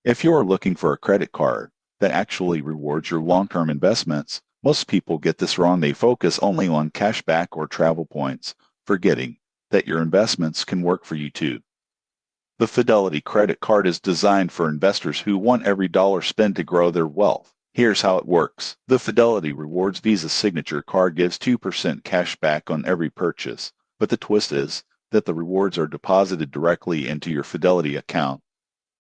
If you're looking for a credit card that actually rewards your long-term investments, most people get this wrong. They focus only on cashback or travel points, forgetting that your investments can work for you too. The Fidelity credit card is designed for investors who want every dollar spent to grow their wealth. Here's how it works. The Fidelity Rewards Visa Signature Card gives 2% cash back on every purchase, but the twist is that the rewards are deposited directly into your Fidelity account,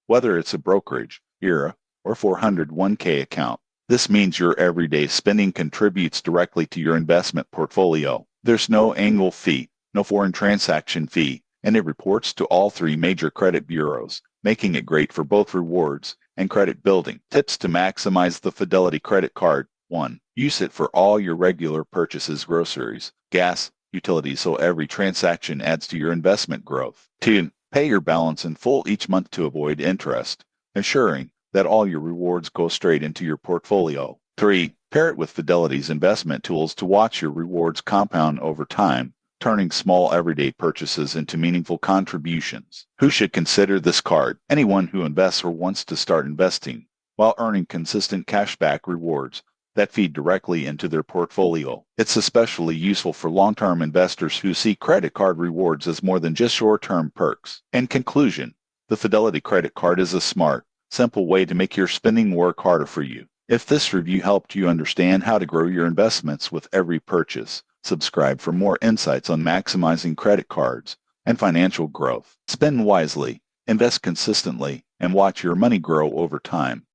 whether it's a brokerage, IRA, or 401k account. This means your everyday spending contributes directly to your investment portfolio. There's no annual fee, no foreign transaction fee, and it reports to all three major credit bureaus, making it great for both rewards and credit building. Tips to maximize the Fidelity credit card. 1. Use it for all your regular purchases, groceries, gas, utilities, so every transaction adds to your investment growth. 2. Pay your balance in full each month to avoid interest, ensuring that all your rewards go straight into your portfolio. 3. Pair it with Fidelity's investment tools to watch your rewards compound over time, turning small everyday purchases into meaningful contributions. Who should consider this card? Anyone who invests or wants to start investing while earning consistent cashback rewards that feed directly into their portfolio. It's especially useful for long-term investors who see credit card rewards as more than just short-term perks. In conclusion, the Fidelity credit card is a smart, simple way to make your spending work harder for you. If this review helped you understand how to grow your investments with every purchase, subscribe for more insights on maximizing credit cards and financial growth. Spend wisely, invest consistently, and watch your money grow over time.